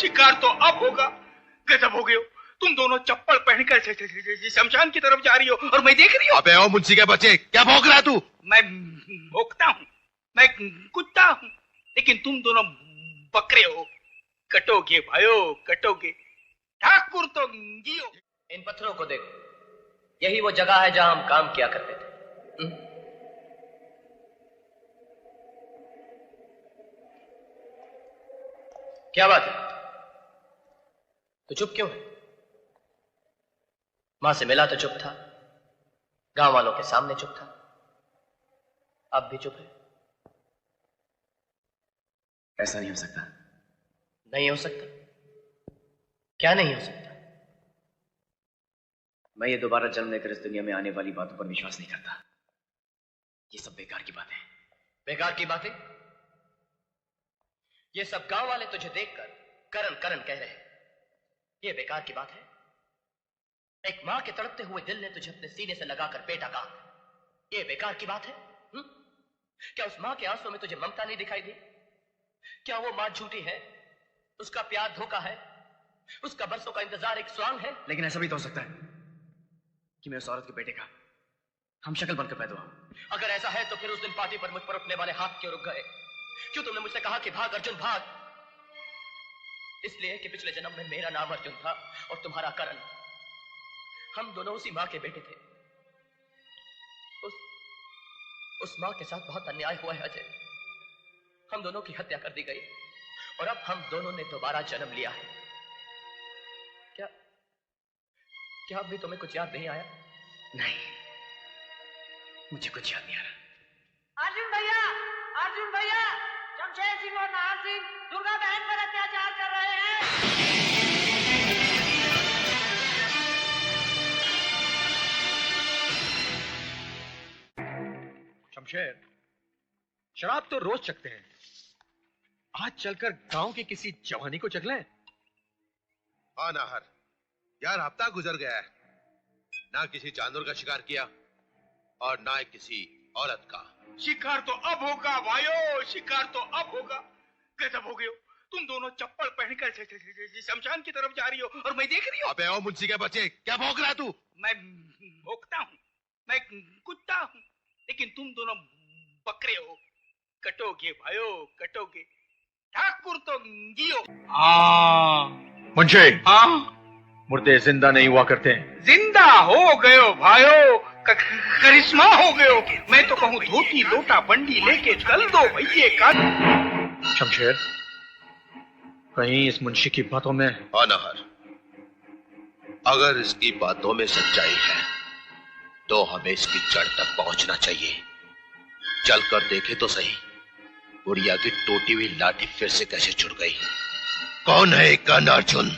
शिकार तो अब होगा। गजब हो गए हो तुम दोनों, चप्पल पहनकर शमशान की तरफ जा रही हो और मैं देख रही हूँ। अबे ओ मुंशी के बच्चे, क्या भौंक रहा तू? मैं भौंकता हूँ, मैं कुत्ता हूँ, लेकिन तुम दोनों बकरे हो। कटोगे भाइयों, कटोगे। ठाकुर तो जियो। इन पत्थरों को देखो, यही वो जगह है जहां हम काम किया करते थे। क्या बात है, तो चुप क्यों है? मां से मिला तो चुप था, गांव वालों के सामने चुप था, अब भी चुप है। ऐसा नहीं हो सकता। नहीं हो सकता? क्या नहीं हो सकता? मैं ये दोबारा जन्म लेकर इस दुनिया में आने वाली बातों पर विश्वास नहीं करता। ये सब बेकार की बातें। बेकार की बातें? ये सब गांव वाले तुझे देखकर करण करण कह रहे हैं, ये बेकार की बात है? एक मां के तड़पते हुए दिल ने तुझे अपने सीने से लगाकर बेटा कहा, ये बेकार की बात है? क्या उस मां के आंसुओं में तुझे ममता नहीं दिखाई दी? क्या वो मां झूठी है? उसका प्यार धोखा है? उसका बरसों का इंतजार एक स्वांग है? लेकिन ऐसा भी तो हो सकता है कि मैं उस औरत के बेटे का हम शक्ल बनकर पैदा हुआ। अगर ऐसा है तो फिर उस दिन पार्टी पर मुझ पर उठने वाले हाथ क्यों रुक गए? क्यों तुमने मुझसे कहा कि भाग अर्जुन भाग? इसलिए कि पिछले जन्म में मेरा नाम अर्जुन था और तुम्हारा करण। हम दोनों उसी मां के बेटे थे। उस मां के साथ बहुत अन्याय हुआ है अजय। हम दोनों की हत्या कर दी गई और अब हम दोनों ने दोबारा जन्म लिया है। क्या अब भी तुम्हें कुछ याद नहीं आया? नहीं, मुझे कुछ याद नहीं आ रहा। अर्जुन भैया, शमशेर सिंह और नाहर सिंह दुर्गा बहन पर अत्याचार कर रहे हैं। शमशेर, शराब तो रोज चखते हैं, आज चलकर गांव की किसी जवानी को चख लें। हाँ नाहर, यार हफ्ता गुजर गया है, ना किसी जानवर का शिकार किया और ना किसी औरत का। शिकार तो अब होगा भाइयों, शिकार तो अब होगा। गजब हो गए हो तुम दोनों, चप्पल पहनकर शमशान की तरफ जा रही हो और मैं देख रही हूँ। अबे ओ मुंशी के बच्चे, क्या भौंक रहा तू? मैं भौंकता हूँ, मैं कुत्ता हूँ, लेकिन तुम दोनों बकरे हो। कटोगे भाइयों, कटोगे। ठाकुर तो जियो। मुंशी, हाँ, मुर्दे जिंदा नहीं हुआ करते हैं। जिंदा हो गए हो भाइयों, करिश्मा हो गए हो। मैं तो कहूँ धोती लोटा बंडी लेके चल दो भैये का। शमशेर, कहीं इस मुंशी की बातों में। हाँ नाहर, अगर इसकी बातों में सच्चाई है तो हमें इसकी जड़ तक पहुंचना चाहिए। चलकर देखे तो सही, बुढ़िया की टूटी हुई लाठी फिर से कैसे जुड़ गई। कौन है कर्ण अर्जुन?